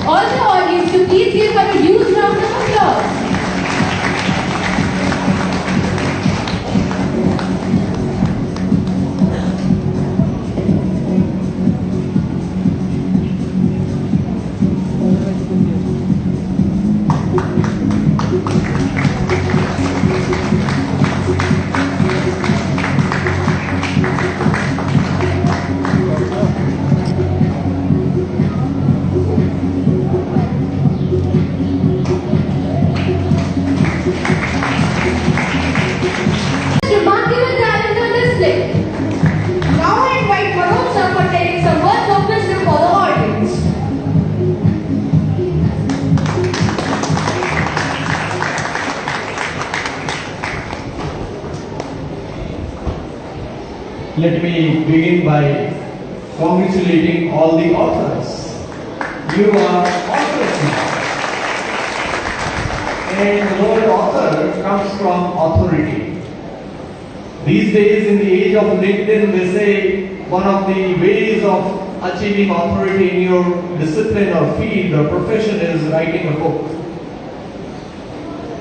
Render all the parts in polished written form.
All the audience to please give her a huge round of applause. Let me begin by congratulating all the authors. You are authors now. And the word author comes from authority. These days, in the age of LinkedIn, they say one of the ways of achieving authority in your discipline or field or profession is writing a book.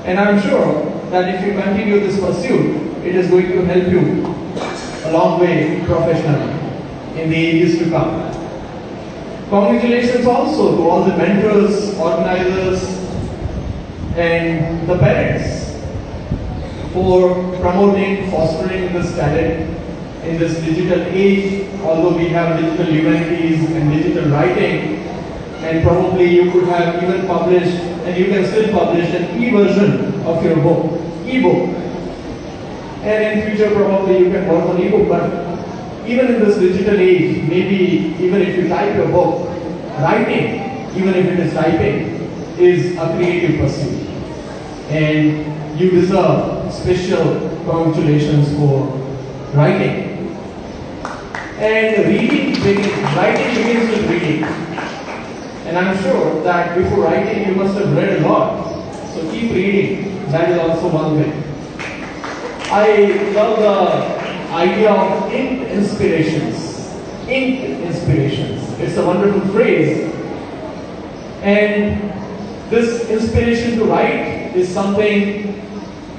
And I'm sure that if you continue this pursuit, it is going to help you a long way professionally in the ages to come. Congratulations also to all the mentors, organizers, and the parents for promoting, fostering this talent in this digital age. Although we have digital humanities and digital writing, and probably you could have even published, and you can still publish an e-version of your book, e-book. And in future probably you can work on ebook, but even in this digital age, maybe even if you type your book, writing, even if it is typing, is a creative pursuit. And you deserve special congratulations for writing. And writing begins with reading. And I'm sure that before writing you must have read a lot. So keep reading, that is also one way. I love the idea of ink inspirations. Ink inspirations. It's a wonderful phrase. And this inspiration to write is something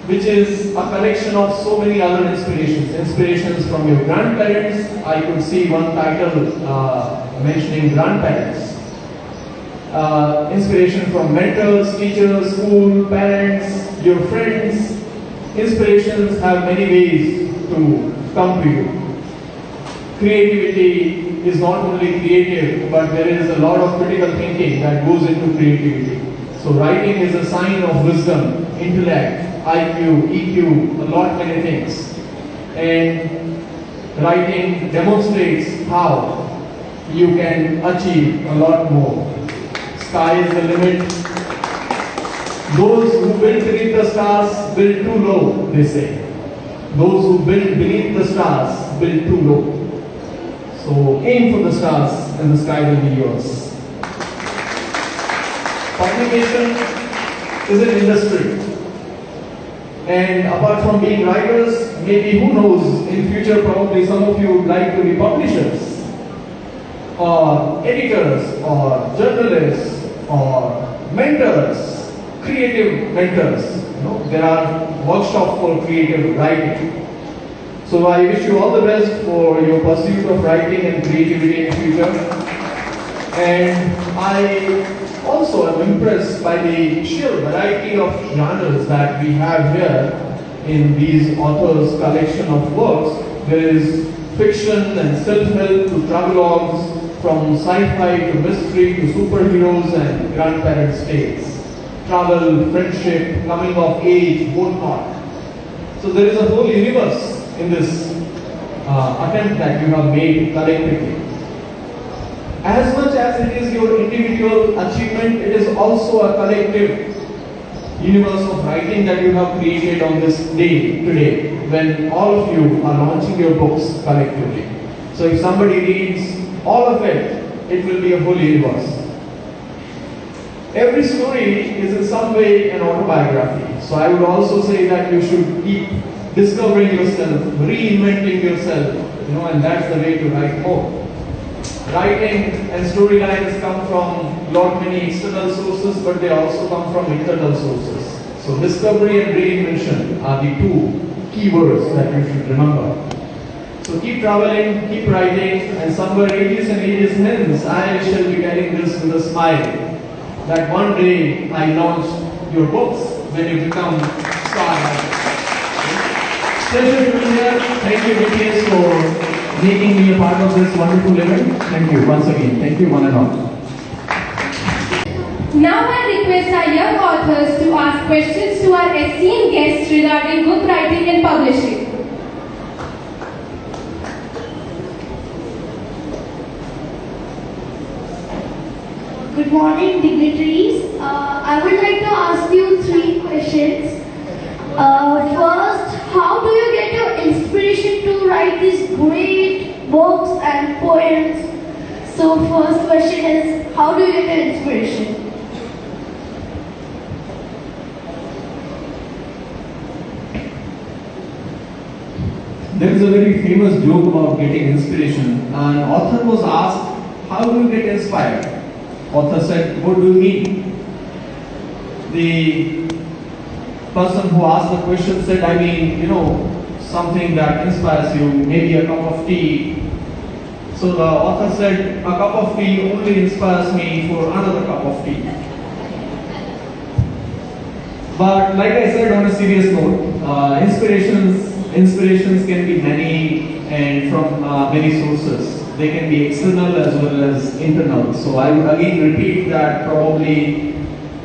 which is a collection of so many other inspirations. Inspirations from your grandparents. I could see one title mentioning grandparents. Inspiration from mentors, teachers, school, parents, your friends. Inspirations have many ways to come to you. Creativity is not only creative, but there is a lot of critical thinking that goes into creativity. So writing is a sign of wisdom, intellect, IQ, EQ, a lot many things. And writing demonstrates how you can achieve a lot more. Sky is the limit. Those who build beneath the stars build too low, they say. Those who build beneath the stars build too low. So aim for the stars and the sky will be yours. Publication is an industry. And apart from being writers, maybe who knows, in future probably some of you would like to be publishers, or editors, or journalists, or mentors. Creative mentors. There are workshops for creative writing. So I wish you all the best for your pursuit of writing and creativity in the future. And I also am impressed by the sheer variety of genres that we have here in these authors' collection of works. There is fiction and self-help to travelogues, from sci-fi to mystery to superheroes and grandparents' tales. Travel, friendship, coming of age, whatnot. So there is a whole universe in this attempt that you have made collectively. As much as it is your individual achievement, it is also a collective universe of writing that you have created on this day today, when all of you are launching your books collectively. So if somebody reads all of it, it will be a whole universe. Every story is in some way an autobiography. So I would also say that you should keep discovering yourself, reinventing yourself, and that's the way to write more. Writing and storylines come from lot many external sources, but they also come from internal sources. So discovery and reinvention are the two key words that you should remember. So keep traveling, keep writing, and somewhere ages and ages hence, I shall be telling this with a smile, that one day I launched your books when you become star writers. Pleasure to be here. Thank you, DPS, for making me a part of this wonderful event. Thank you once again. Thank you, one and all. Now I request our young authors to ask questions to our esteemed guests regarding book writing and publishing. Good morning, dignitaries. I would like to ask you 3 questions. First, how do you get your inspiration to write these great books and poems? So, first question is, how do you get your inspiration? There is a very famous joke about getting inspiration. An author was asked, how do you get inspired? Author said, what do you mean? The person who asked the question said, I mean, something that inspires you, maybe a cup of tea. So the author said, a cup of tea only inspires me for another cup of tea. But like I said, on a serious note, inspirations can be many and from many sources. They can be external as well as internal. So I would again repeat that probably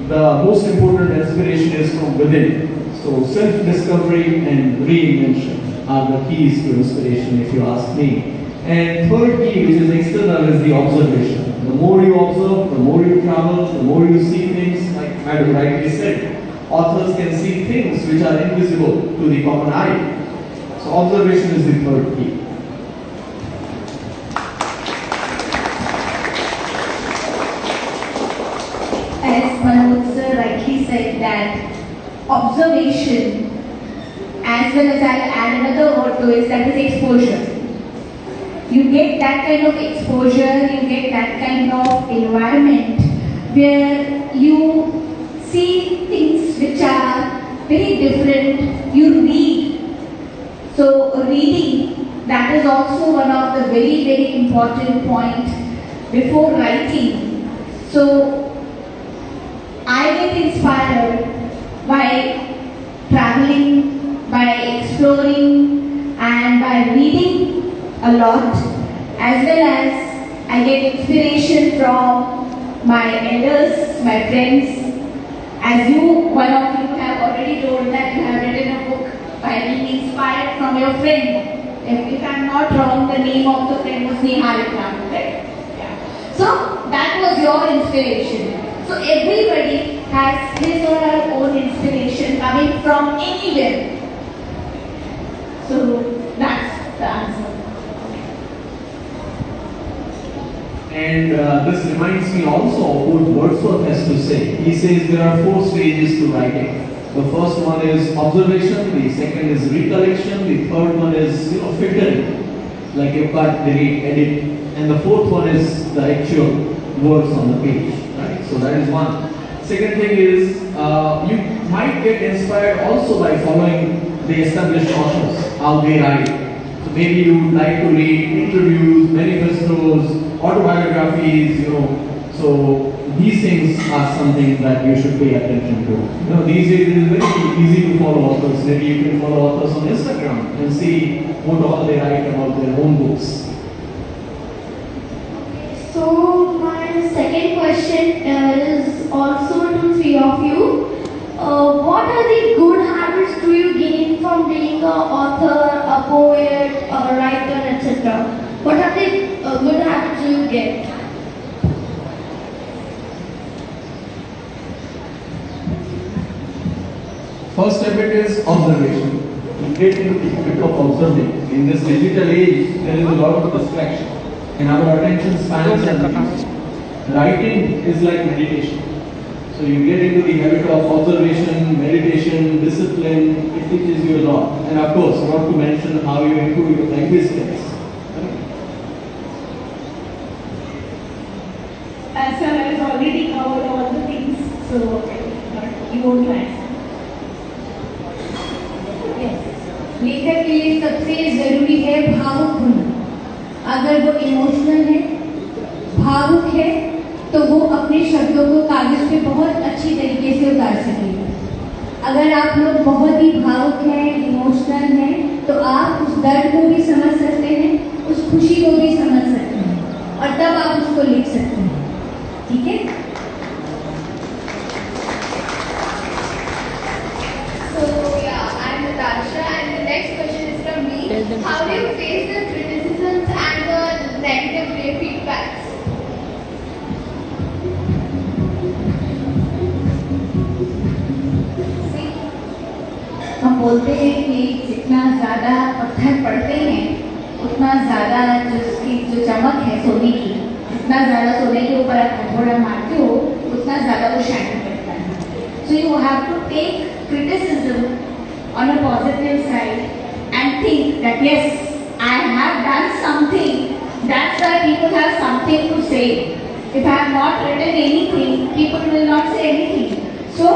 the most important inspiration is from within. So self-discovery and reinvention are the keys to inspiration, if you ask me. And third key, which is external, is the observation. The more you observe, the more you travel, the more you see things, like Madam rightly said, authors can see things which are invisible to the common eye. So observation is the third key. As Manoj sir rightly said, that observation, as well as I'll add another word to it, that is exposure. You get that kind of exposure, you get that kind of environment where you see things which are very different, you read. So reading, that is also one of the very, very important points before writing. So I get inspired by traveling, by exploring, and by reading a lot, as well as I get inspiration from my elders, my friends. As one of you have already told that you have written a book by being inspired from your friend. If I'm not wrong, the name of the friend was Niharika, right? Yeah. So that was your inspiration. So everybody has his or her own inspiration coming from anywhere. So that's the answer. And this reminds me also of what Wordsworth has to say. He says there are 4 stages to writing. The first one is observation, the second is recollection, the third one is filtering, like you cut, delete, edit, and the fourth one is the actual words on the page. Right? So that is one. Second thing is you might get inspired also by following the established authors, how they write. So maybe you would like to read interviews, manifestos, autobiographies, So these things are something that you should pay attention to. These days it is very easy to follow authors. Maybe you can follow authors on Instagram and see what all they write about their own books. So my second question is also to 3 of you. What are the good habits do you gain from being an author, a poet, a writer, etc.? What are the good habits do you get? First habit is observation. You get into the habit of observing. In this digital age, there is a lot of distraction. And our attention spans are reduced. Writing is like meditation. So you get into the habit of observation, meditation, discipline. It teaches you a lot. And of course, not to mention how you improve your language skills. sir has already covered all the things, so you won't answer. लेखक के लिए सबसे जरूरी है भावुक होना। अगर वो इमोशनल है, भावुक है, तो वो अपने शब्दों को कागज पे बहुत अच्छी तरीके से उतार सकेगा। अगर आप लोग बहुत ही भावुक हैं, इमोशनल हैं, तो आप उस दर्द को भी समझ सकते हैं, उस खुशी को भी समझ सकते हैं, और तब आप उसको लिख सकते हैं। ठीक है? How do you face the criticisms and the negative feedbacks? हम बोलते हैं कि जितना ज़्यादा पत्थर पड़ते हैं, उतना ज़्यादा उसकी जो चमक है सोने की, जितना ज़्यादा सोने के ऊपर आप हथौड़ा मारते हो, उतना ज़्यादा वो शाइन करता है। So you have to take criticism on a positive side and think that yes, I have done something, that's why people have something to say. If I have not written anything, people will not say anything. So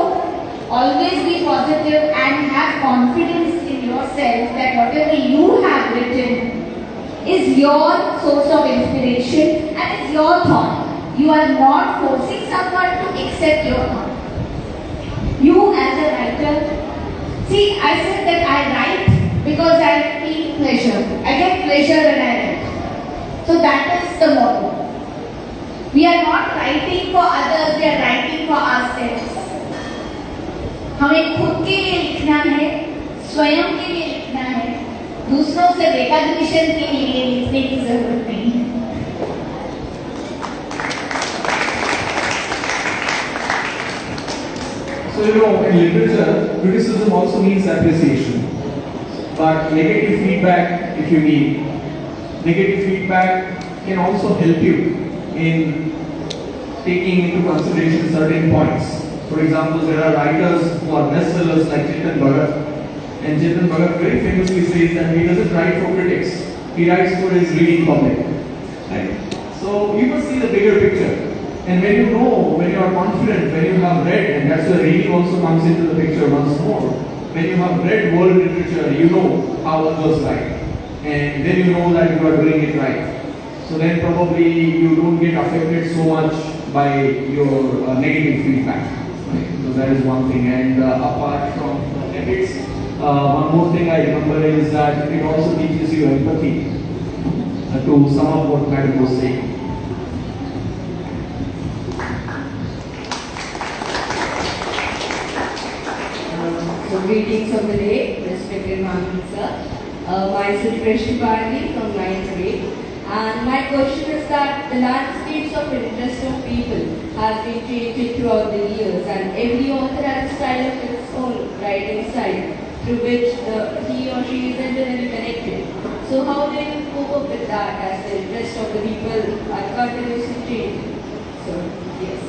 always be positive and have confidence in yourself that whatever you have written is your source of inspiration and is your thought. You are not forcing someone to accept your thought. You as a writer, see, I said that I write because I feel pleasure. I get pleasure when I write. So that is the motto. We are not writing for others, we are writing for ourselves. हमें खुद के लिए लिखना है, स्वयं के लिए लिखना है, दूसरों से रिकॉग्निशन के लिए लिखने की जरूरत नहीं है। So in literature, criticism also means appreciation. But negative feedback, if you need, negative feedback can also help you in taking into consideration certain points. For example, there are writers who are bestsellers like Chetan Bhagat, and Chetan Bhagat very famously says that he doesn't write for critics, he writes for his reading public. Right? So you must see the bigger picture. And when you know, when you are confident, when you have read, and that's where reading also comes into the picture once more. When you have read world literature, you know how others write, and then you know that you are doing it right. So then probably you don't get affected so much by your negative feedback. Right? So that is one thing. And apart from ethics, one more thing I remember is that it also teaches you empathy to sum up what Madam was saying. So greetings of the day, respected Ma'am sir. Myself Ph.D. from 9th grade. And my question is that the landscapes of interest of people have been changing throughout the years, and every author has a style of its own writing style through which he or she is internally connected. So how do you cope up with that as the interest of the people are continuously changing? So yes.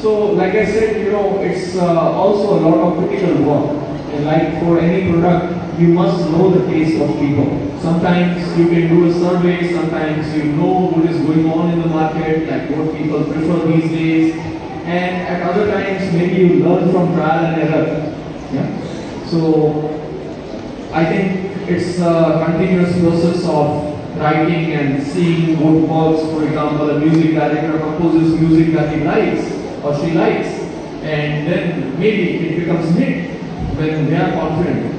So, like I said, it's also a lot of critical work. And like for any product, you must know the taste of people. Sometimes you can do a survey, sometimes you know what is going on in the market, like what people prefer these days. And at other times, maybe you learn from trial and error. Yeah? So, I think it's a continuous process of writing and seeing what works. For example, a music director composes music that he likes or she likes, and then maybe it becomes hit when they are confident.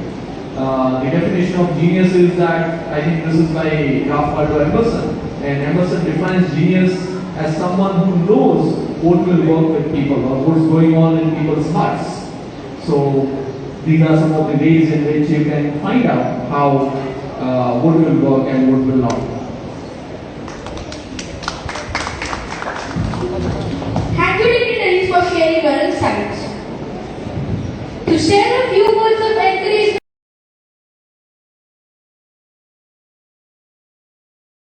The definition of genius is that, I think this is by Ralph Waldo Emerson, and Emerson defines genius as someone who knows what will work with people or what's going on in people's hearts. So these are some of the ways in which you can find out how what will work and what will not. Thank you, dignitaries, for sharing your insights. To share a few words of encouragement